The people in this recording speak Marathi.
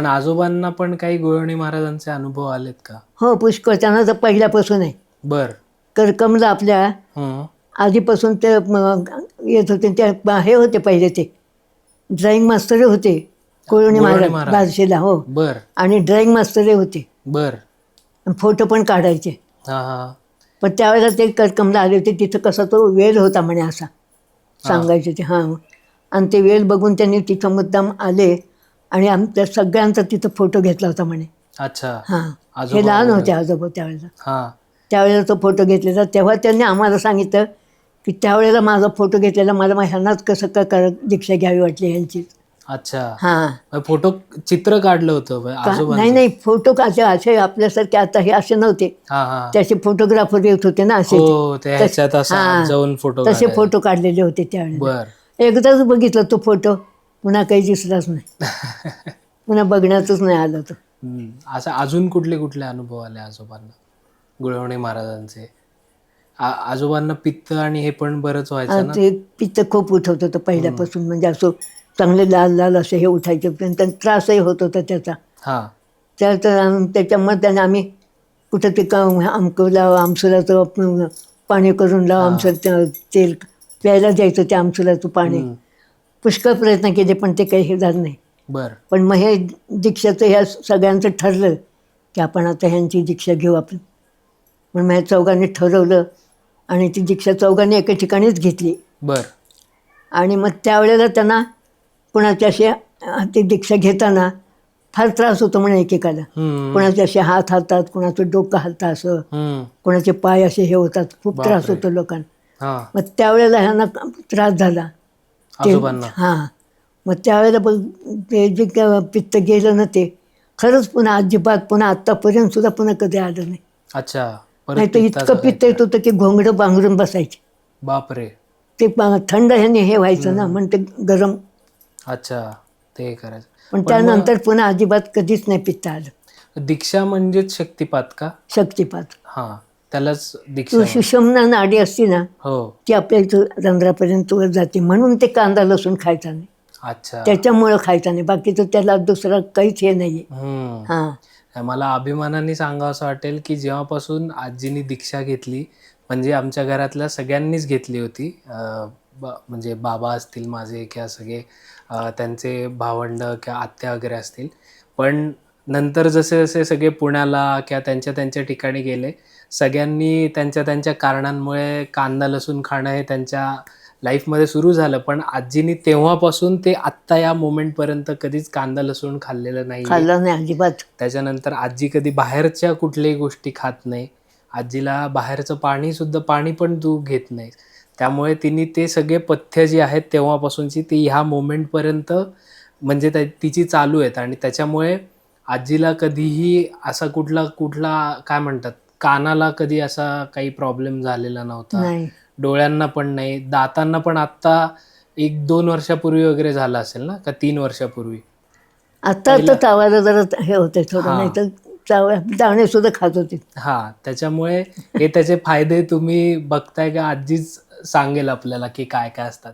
पण आजोबांना पण काही गोळवणी महाराजांचे अनुभव आलेत का? हो, पुष्कळ. त्यांना तर पहिल्यापासून आहे. बर. करकमला आपल्या हं. आधीपासून ते येत होते. ते हे होते पहिले, ते ड्रॉइंग मास्तर होते कोळवणी गोळवणी महाराज महाराज. बार्शीला. हो. बर. आणि ड्रॉइंग मास्तर होते. बर. फोटो पण काढायचे. हा हा. पण त्यावेळेला ते करकमला आले होते. तिथं कसा तो वेल होता म्हणे, असा सांगायचे ते. हां. आणि ते वेल बघून त्यांनी तिथं मुद्दाम आले आणि आमच्या सगळ्यांचा तिथं फोटो घेतला होता म्हणे. अच्छा. हां. हे आजोबा लहान वगैरे होते होते. आजोबा त्यावेळेला. हा. त्यावेळेला तो फोटो घेतलेला. तेव्हा त्यांनी आम्हाला सांगितलं की त्यावेळेला माझा फोटो घेतलेला, मला ह्यांनाच कसं काय दीक्षा घ्यावी वाटली यांची. अच्छा. हां. फोटो चित्र काढलं होतं नाही आजोबांचं? नाही, फोटो असे असे आपल्यासारखे आता हे असे नव्हते. हा हा. त्याचे फोटोग्राफर येत होते ना, असे ते. हो, ते ह्याच्यात असं आत हां. जाऊन फोटो तसे काढायचे. फोटो काढलेले होते त्यावेळेला. बर. एकदाच बघितला तो फोटो, पुन्हा काही दिसलाच नाही. पुन्हा बघण्यातच नाही आलं तो. असं अजून कुठले कुठले अनुभव आले आजोबांना गुळवणे महाराजांचे? आजोबांना पित्त आणि हे पण बरंच व्हायचं ना? ते पित्त खूप उठवत होतं पहिल्यापासून. म्हणजे असं चांगले लाल लाल असे हे उठायचे. पण त्यांना त्रासही होत होता त्याचा. हा. त्याच्यामुळे त्याने आम्ही कुठं ते अमकं लाव, आमसुलाचं पाणी करून लाव, आमचं तेल प्यायला द्यायचं ते आमसुलाचं पाणी. पुष्कळ प्रयत्न केले पण ते काही हे झालं नाही. बर. पण मग हे दीक्षाचं ह्या सगळ्यांचं ठरलं की आपण आता ह्यांची दीक्षा घेऊ आपण. पण मग ह्या चौघांनी ठरवलं आणि ती दीक्षा चौघांनी एका ठिकाणीच घेतली. बर. आणि मग त्यावेळेला त्यांना कुणाच्या असे ती दीक्षा घेताना फार त्रास होतो म्हणे एकेकाला. कोणाचे असे हात हालतात, कोणाचं डोकं हालतं असं, कोणाचे पाय असे हे होतात. खूप त्रास बापरे. होतो लोकांना. हा. मग त्यावेळेला ह्यांना त्रास झाला ते. आजोबांना? हां. मग त्यावेळेला ते जे पित्त गेलं ना, ते खरंच पुन्हा अजिबात पुन्हा आत्तापर्यंत सुद्धा पुन्हा कधी आलं नाही. अच्छा. नाही परत तर इतकं पित्ताचा काही पित्त येत होतं की घोंगडं पांघरून बसायचे. बापरे. ते थंड ह्याने हे व्हायचं ना, म्हणते गरम. अच्छा. ते करायचं. पण पण मग त्यानंतर पुन्हा अजिबात कधीच नाही पित्त आलं. दीक्षा म्हणजेच शक्तिपात का? शक्तिपात. हा, त्यालाच दीक्षा तू म्हणतात. सुषुम्ना नाडी असती ना, हो. ती आपल्या इथं रंध्रापर्यंत वर जाते. म्हणून ते कांदा लसूण खायचा नाही. अच्छा. त्याच्यामुळं खायचा नाही. बाकीचं त्याला दुसरं काहीच हे नाहीये. हां. मला अभिमानाने सांगावं वाटेल की जेव्हापासून आजीनी दीक्षा घेतली, म्हणजे आमच्या घरातल्या सगळ्यांनीच घेतली होती. म्हणजे बाबा असतील माझे किंवा सगळे त्यांचे भावंड किंवा आत्या वगैरे असतील. पण नंतर जसे जसे सगळे पुण्याला किंवा त्यांच्या त्यांच्या ठिकाणी गेले, सगळ्यांनी त्यांच्या त्यांच्या कारणांमुळे कांदा लसूण खाणं हे त्यांच्या लाईफमध्ये सुरू झालं. पण आजीनी तेव्हापासून ते आत्ता या मोमेंटपर्यंत कधीच कांदा लसूण खाल्लेलं नाही. खाल्लं नाही अजिबात. त्याच्यानंतर आजी कधी बाहेरच्या कुठल्याही गोष्टी खात नाही. आजीला बाहेरचं पाणी पण तू घेत नाहीस. त्यामुळे तिने ते सगळे पथ्य जे आहेत तेव्हापासूनची ती ह्या मोमेंटपर्यंत म्हणजे तिची चालू आहेत. आणि त्याच्यामुळे आजीला कधीही असा कुठला काय म्हणतात, कानाला कधी असा काही प्रॉब्लेम झालेला नव्हता. नाही. डोळ्यांना पण नाही. दातांना पण आत्ता 1-2 वर्षापूर्वी वगैरे झालं असेल ना, का 3 वर्षापूर्वी? आता चावायला जरा हे होते थोडं, नाही हां. तर दाणे सुद्धा खात होते. हां, त्याच्यामुळे हे त्याचे फायदे तुम्ही बघताय का आजीच सांगेल आपल्याला की काय काय असतात.